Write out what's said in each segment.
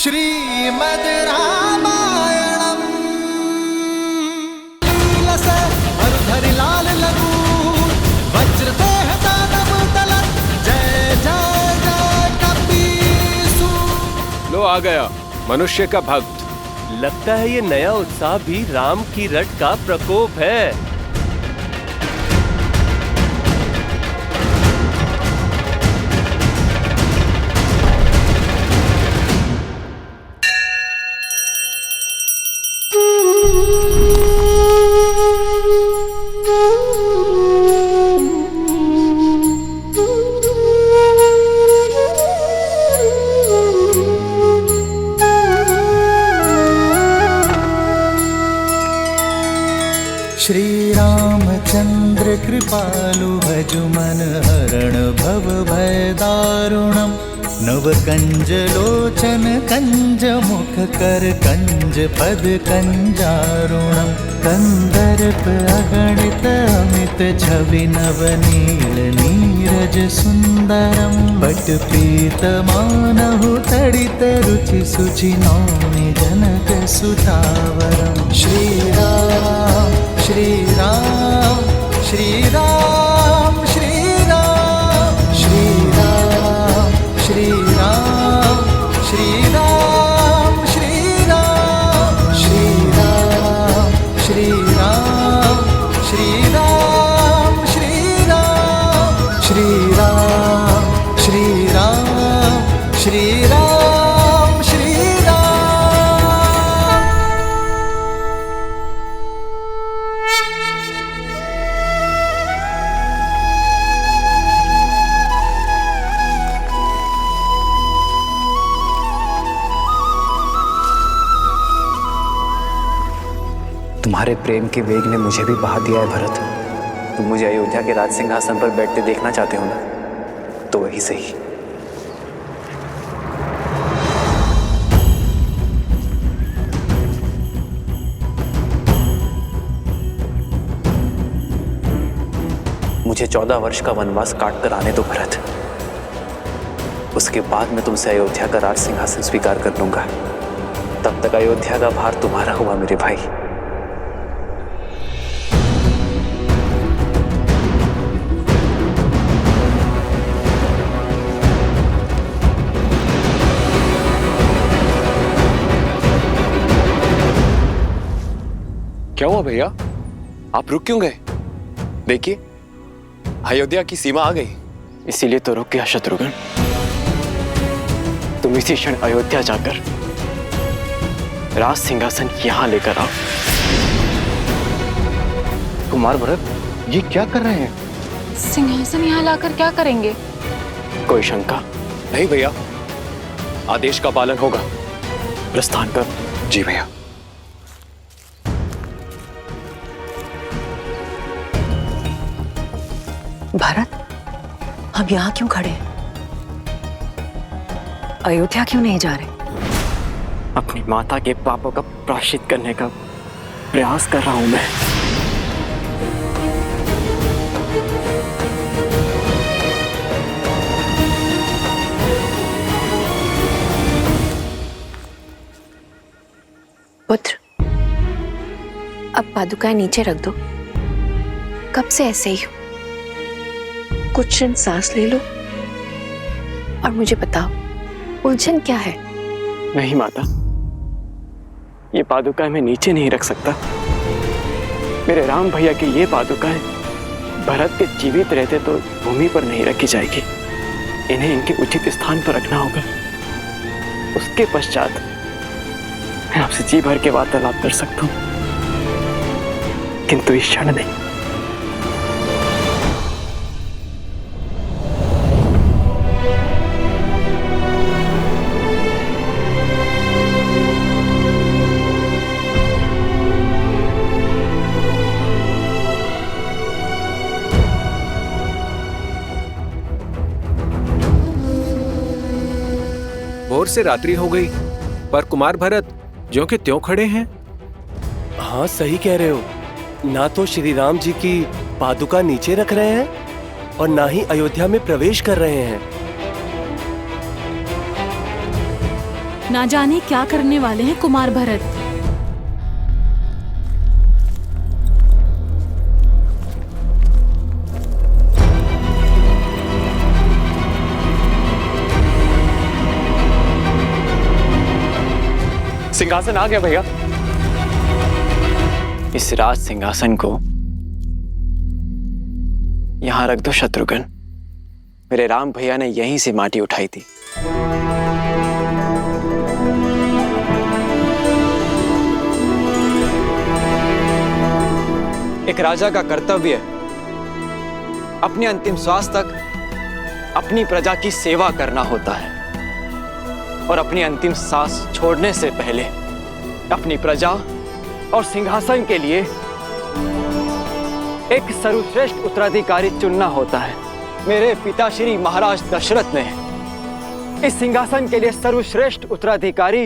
श्रीमद् रामायणम लीलसे हरधरि लाल लघु वज्रदेह दानव दलन जय जय जय कपीसु। लो आ गया मनुष्य का भक्त। लगता है ये नया उत्साह भी राम की रट का प्रकोप है। श्री रामचंद्र कृपालु भजु मन हरण भव भय दारुणम नव कंज लोचन कंज मुख कर कंज पद कंजारुणम कंदर्प अगणित अमित छवि नव नील नीरज सुंदरम पट पीत मानहु तड़ित रुचि सुचि नौमि जनक सुतावरम। श्री राम श्री राम श्री राम श्री राम श्री राम श्री राम श्री राम श्री राम श्री राम श्री राम श्री राम श्री राम श्री राम श्री राम श्री राम श्री राम। तुम्हारे प्रेम के वेग ने मुझे भी बहा दिया है भरत। तुम मुझे अयोध्या के राज सिंहासन पर बैठते देखना चाहते हो ना, तो वही सही। मुझे 14 वर्ष का वनवास काट कर आने दो भरत। उसके बाद मैं तुमसे अयोध्या का राज सिंहासन स्वीकार कर लूंगा। तब तक अयोध्या का भार तुम्हारा हुआ मेरे भाई। क्या हुआ भैया, आप रुक क्यों गए? देखिए अयोध्या की सीमा आ गई। इसीलिए तो रुक गया शत्रुघ्न। तुम इसी क्षण अयोध्या जाकर राज सिंहासन यहां लेकर आओ। कुमार भरत, ये क्या कर रहे हैं? सिंहासन यहाँ लाकर क्या करेंगे? कोई शंका? नहीं भैया, आदेश का पालन होगा। प्रस्थान कर। जी भैया। भरत, हम यहाँ क्यों खड़े हैं? अयोध्या क्यों नहीं जा रहे? अपनी माता के पापों का प्रायश्चित करने का प्रयास कर रहा हूं मैं। पुत्र, अब पादुकाएं नीचे रख दो। कब से ऐसे ही हो? कुछ क्षण सांस ले लो और मुझे बताओ, उलझन क्या है? नहीं माता, ये पादुकाएं मैं नीचे नहीं रख सकता। मेरे राम भैया की ये पादुकाएं भरत के जीवित रहते तो भूमि पर नहीं रखी जाएगी। इन्हें इनके उचित स्थान पर रखना होगा। उसके पश्चात मैं आपसे जी भर के वार्तालाप कर सकता हूं, किंतु इस क्षण नहीं। भोर से रात्रि हो गई, पर कुमार भरत ज्यों के त्यों खड़े हैं। हाँ सही कह रहे हो। ना तो श्री राम जी की पादुका नीचे रख रहे हैं और ना ही अयोध्या में प्रवेश कर रहे हैं। ना जाने क्या करने वाले हैं कुमार भरत। सिंहासन आ गया भैया। इस राज सिंहासन को यहां रख दो शत्रुघ्न। मेरे राम भैया ने यहीं से माटी उठाई थी। एक राजा का कर्तव्य अपने अंतिम श्वास तक अपनी प्रजा की सेवा करना होता है और अपनी अंतिम सांस छोड़ने से पहले अपनी प्रजा और सिंहासन के लिए एक सर्वश्रेष्ठ उत्तराधिकारी चुनना होता है। मेरे पिताश्री महाराज दशरथ ने इस सिंहासन के लिए सर्वश्रेष्ठ उत्तराधिकारी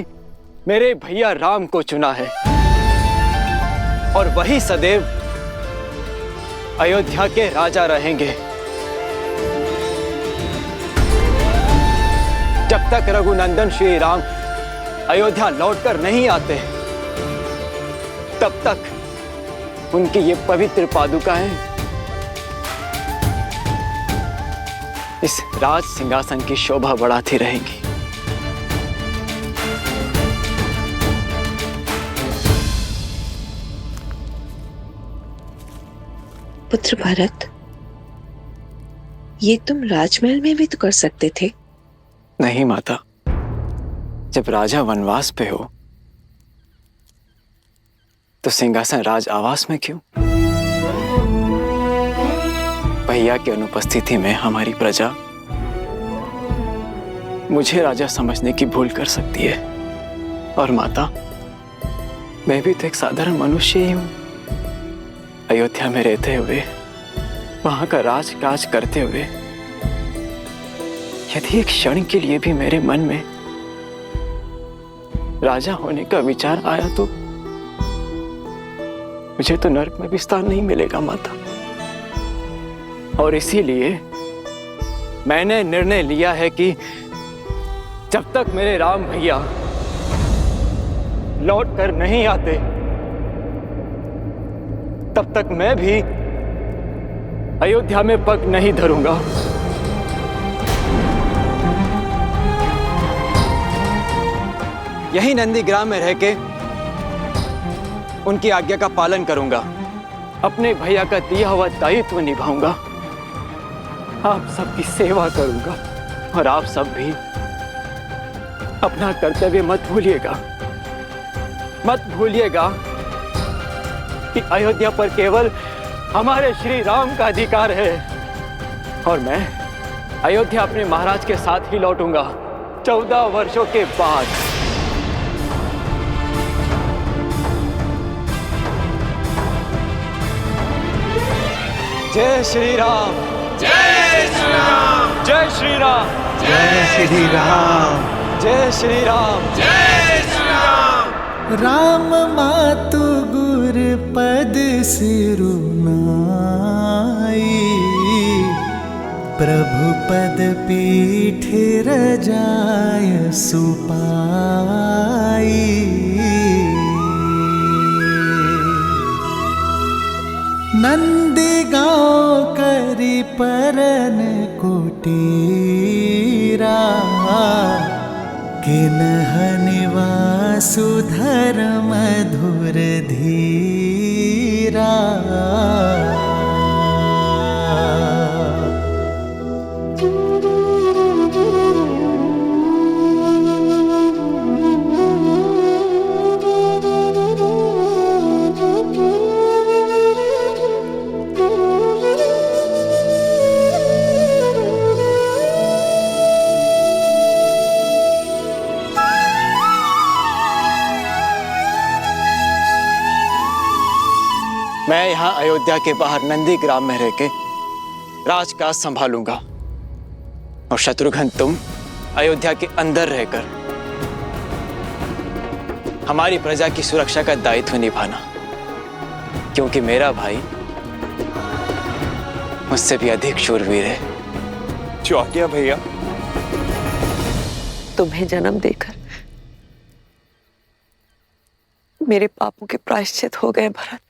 मेरे भैया राम को चुना है और वही सदैव अयोध्या के राजा रहेंगे। जब तक रघुनंदन श्री राम अयोध्या लौटकर नहीं आते तब तक उनकी ये पवित्र पादुकाएं इस राज सिंहासन की शोभा बढ़ाती रहेंगी। पुत्र भरत, ये तुम राजमहल में भी तो कर सकते थे। नहीं माता, जब राजा वनवास पे हो तो सिंहासन राज आवास में क्यों? भैया की अनुपस्थिति में हमारी प्रजा मुझे राजा समझने की भूल कर सकती है। और माता, मैं भी तो एक साधारण मनुष्य ही हूं। अयोध्या में रहते हुए, वहां का राजकाज करते हुए, यदि एक क्षण के लिए भी मेरे मन में राजा होने का विचार आया तो मुझे तो नरक में भी स्थान नहीं मिलेगा माता। और इसीलिए मैंने निर्णय लिया है कि जब तक मेरे राम भैया लौट कर नहीं आते तब तक मैं भी अयोध्या में पग नहीं धरूंगा। यही नंदीग्राम में रह के उनकी आज्ञा का पालन करूंगा, अपने भैया का दिया हुआ दायित्व निभाऊंगा, आप सबकी सेवा करूंगा और आप सब भी अपना कर्तव्य मत भूलिएगा। मत भूलिएगा कि अयोध्या पर केवल हमारे श्री राम का अधिकार है और मैं अयोध्या अपने महाराज के साथ ही लौटूंगा 14 वर्षों के बाद। जय श्री राम, जय श्री राम, जय श्री राम, जय श्री राम, जय श्री राम, जय श्री राम। राम मातु गुर पद सिरुनाई, प्रभु पद पीठ रजाय सुपाई। नंदी गाँव करी परन कुटीरा, किन्ह निवासु धर्म मधुर धीरा। मैं यहाँ अयोध्या के बाहर नंदीग्राम में रह के राजकाज संभालूंगा और शत्रुघ्न तुम अयोध्या के अंदर रहकर हमारी प्रजा की सुरक्षा का दायित्व निभाना, क्योंकि मेरा भाई मुझसे भी अधिक शूरवीर है। जो आ गया भैया। तुम्हें जन्म देकर मेरे पापों के प्रायश्चित हो गए भरत।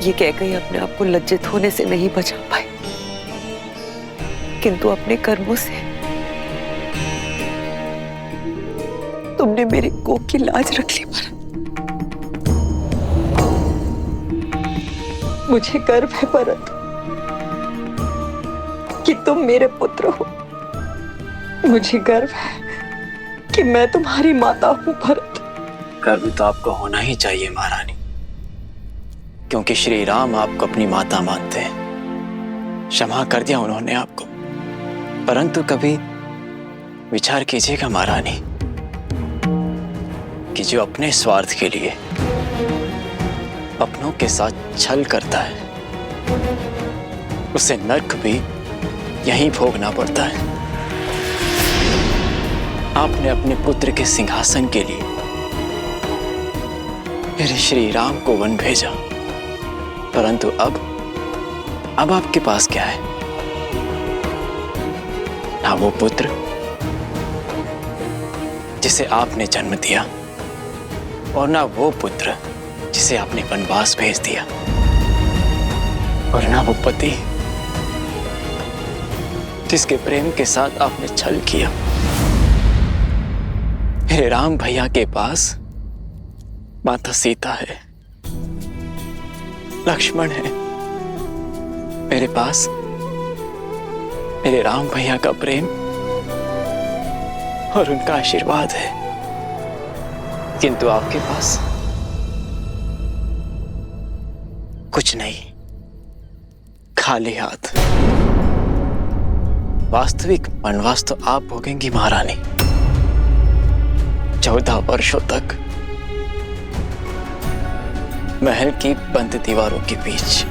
ये कहकर ही अपने आप को लज्जित होने से नहीं बचा पाए, किंतु अपने कर्मों से तुमने मेरे कोख की लाज रख ली भरत। मुझे गर्व है भरत कि तुम मेरे पुत्र हो। मुझे गर्व है कि मैं तुम्हारी माता हूं भरत। गर्व तो आपको होना ही चाहिए महारानी, क्योंकि श्री राम आपको अपनी माता मानते हैं। क्षमा कर दिया उन्होंने आपको, परंतु कभी विचार कीजिएगा महारानी कि जो अपने स्वार्थ के लिए अपनों के साथ छल करता है, उसे नर्क भी यहीं भोगना पड़ता है। आपने अपने पुत्र के सिंहासन के लिए मेरे श्री राम को वन भेजा, परंतु अब आपके पास क्या है? ना वो पुत्र जिसे आपने जन्म दिया, और ना वो पुत्र जिसे आपने वनवास भेज दिया, और ना वो पति जिसके प्रेम के साथ आपने छल किया। मेरे राम भैया के पास माता सीता है, लक्ष्मण है। मेरे पास मेरे राम भैया का प्रेम और उनका आशीर्वाद है, किंतु आपके पास कुछ नहीं, खाली हाथ। वास्तविक वनवास तो आप भोगेंगी महारानी, 14 वर्षों तक महल की बंद दीवारों के बीच।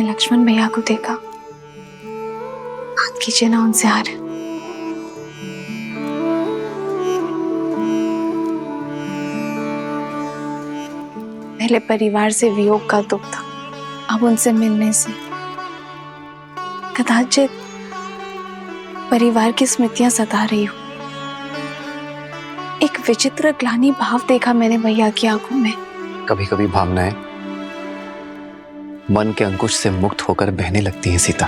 लक्ष्मण भैया को देखा, बात कीजिए ना उनसे यार। पहले परिवार से वियोग का दुख था, अब उनसे मिलने से कदाचित परिवार की स्मृतियां सता रही हो। एक विचित्र ग्लानि भाव देखा मैंने भैया की आंखों में। कभी कभी भावनाएं मन के अंकुश से मुक्त होकर बहने लगती हैं सीता।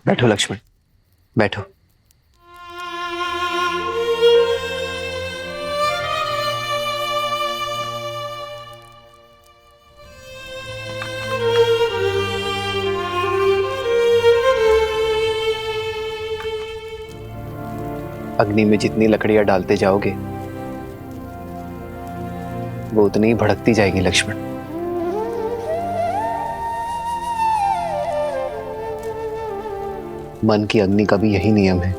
बैठो लक्ष्मण, बैठो। अग्नि में जितनी लकड़ियां डालते जाओगे वो उतनी ही भड़कती जाएगी लक्ष्मण। मन की अग्नि का भी यही नियम है।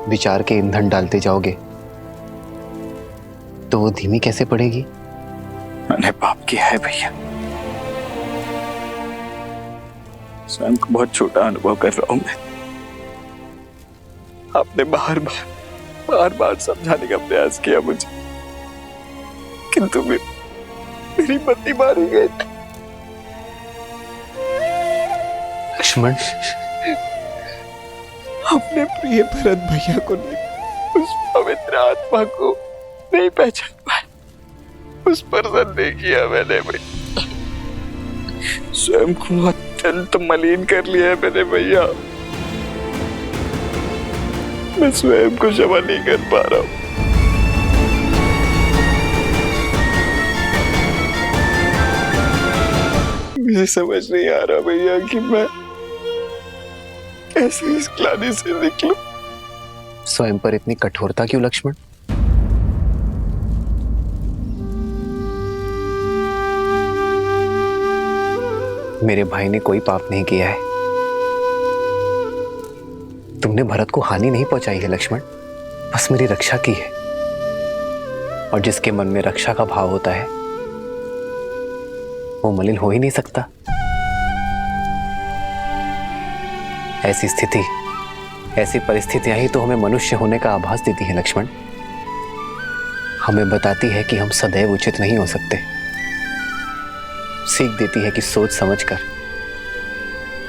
विचार के ईंधन डालते जाओगे तो वो धीमी कैसे पड़ेगी? मैंने पाप किया है भैया, स्वयं को बहुत छोटा अनुभव कर रहा हूं मैं। आपने बार बार समझाने का प्रयास किया मुझे, किंतु मेरी मति मारी गई। लक्ष्मण, अपने प्रिय भरत भैया को नहीं, उस पवित्र आत्मा को नहीं पहचान पाए, उस पर संदेह किया मैंने भैया। स्वयं को अत्यंत मलिन कर लिया है मैंने भैया। मैं स्वयं को क्षमा नहीं कर पा रहा हूं। मुझे समझ नहीं आ रहा भैया कि मैं कैसे इस ग्लानि से निकलूं। स्वयं पर इतनी कठोरता क्यों लक्ष्मण? मेरे भाई ने कोई पाप नहीं किया है। तुमने भरत को हानि नहीं पहुंचाई है लक्ष्मण, बस मेरी रक्षा की है। और जिसके मन में रक्षा का भाव होता है वो मलिन हो ही नहीं सकता। ऐसी स्थिति, ऐसी परिस्थितियां ही तो हमें मनुष्य होने का आभास देती है लक्ष्मण। हमें बताती है कि हम सदैव उचित नहीं हो सकते। सीख देती है कि सोच समझकर,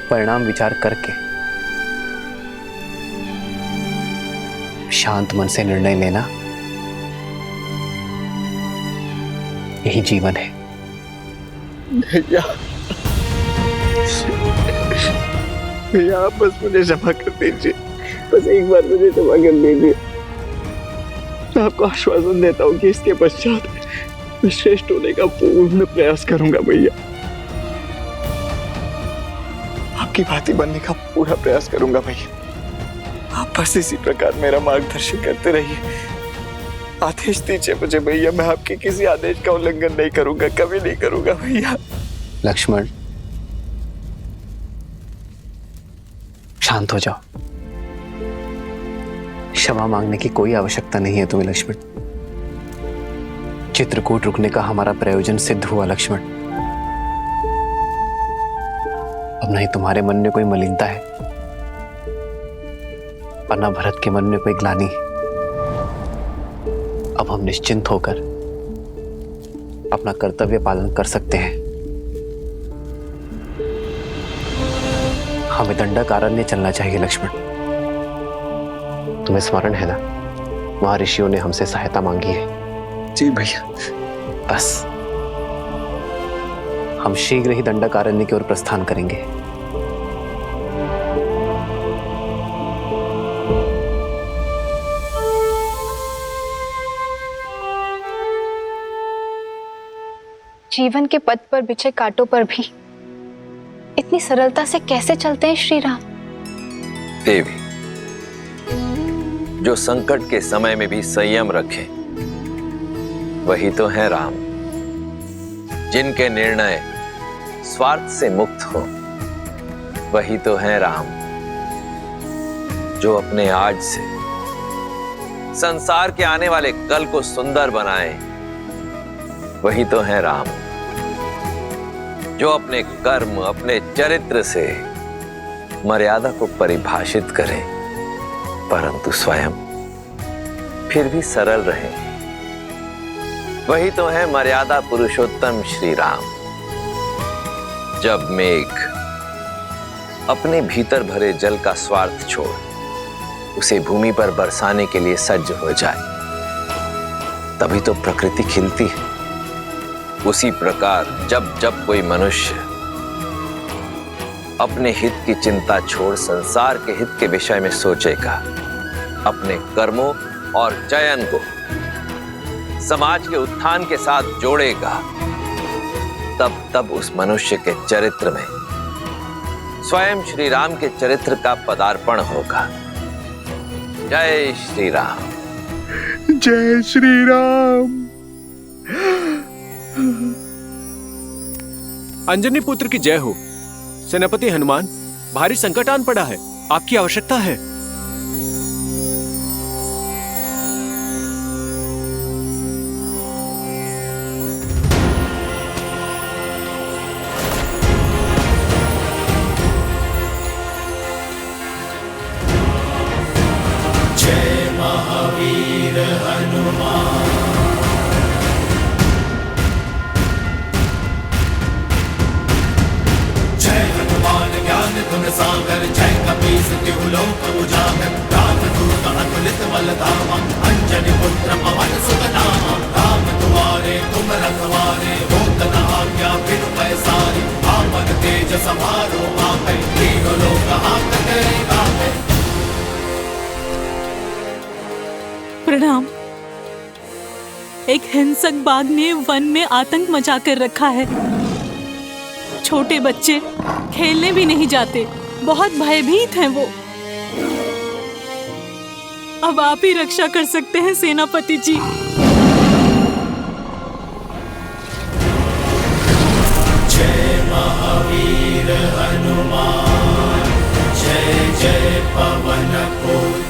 परिणाम विचार करके, शांत मन से निर्णय लेना यही जीवन है। भैया, भैया आप बस मुझे क्षमा कर दीजिए, बस एक बार मुझे क्षमा कर दीजिए। मैं आपको आश्वासन देता हूँ कि इसके पश्चात मैं श्रेष्ठ होने का पूर्ण प्रयास करूंगा भैया। आपकी भांति बनने का पूरा प्रयास करूंगा भैया। आप बस इसी प्रकार मेरा मार्गदर्शन करते रहिए। आदेश दीजिए मुझे भैया, मैं आपके किसी आदेश का उल्लंघन नहीं करूंगा, कभी नहीं करूंगा भैया। लक्ष्मण शांत हो जाओ। क्षमा मांगने की कोई आवश्यकता नहीं है तुम्हें लक्ष्मण। चित्रकूट रुकने का हमारा प्रयोजन सिद्ध हुआ लक्ष्मण। अब नहीं तुम्हारे मन में कोई मलिनता है और न भरत के मन में कोई ग्लानि। अब हम निश्चिंत होकर अपना कर्तव्य पालन कर सकते हैं। हमें दंडकारण्य चलना चाहिए लक्ष्मण। तुम्हें स्मरण है ना, वहां ऋषियों ने हमसे सहायता मांगी है। जी भैया। बस हम शीघ्र ही दंडकारण्य की ओर प्रस्थान करेंगे। जीवन के पथ पर बिछे कांटों पर भी इतनी सरलता से कैसे चलते हैं श्री राम? देवी, जो संकट के समय में भी संयम रखें वही तो है राम। जिनके निर्णय स्वार्थ से मुक्त हो वही तो है राम। जो अपने आज से संसार के आने वाले कल को सुंदर बनाए वही तो है राम। जो अपने कर्म, अपने चरित्र से मर्यादा को परिभाषित करे परंतु स्वयं फिर भी सरल रहे वही तो है मर्यादा पुरुषोत्तम श्री राम। जब मेघ अपने भीतर भरे जल का स्वार्थ छोड़ उसे भूमि पर बरसाने के लिए सज्ज हो जाए तभी तो प्रकृति खिलती है। उसी प्रकार जब जब कोई मनुष्य अपने हित की चिंता छोड़ संसार के हित के विषय में सोचेगा, अपने कर्मों और चयन को समाज के उत्थान के साथ जोड़ेगा, तब तब उस मनुष्य के चरित्र में स्वयं श्री राम के चरित्र का पदार्पण होगा। जय श्री राम। जय श्री राम। अंजनी पुत्र की जय हो। सेनापति हनुमान, भारी संकट आन पड़ा है, आपकी आवश्यकता है। जय महावीर हनुमान। सागर जय कपीस तिहुलोक उजागर रामदूत अतुलित बलधामा अंजनी पुत्र पवन सुत नामा। राम दुआरे तुम रखवारे होत न आज्ञा बिन पैसारी। आपन तेज समारो आपै तीनों लोक हाथ करे गावे। प्रणाम। एक हिंसक बाघ ने वन में आतंक मचा कर रखा है। छोटे बच्चे खेलने भी नहीं जाते, बहुत भयभीत हैं वो। अब आप ही रक्षा कर सकते हैं सेनापति जी। जय महावीर हनुमान, जय जय पवन पुत्र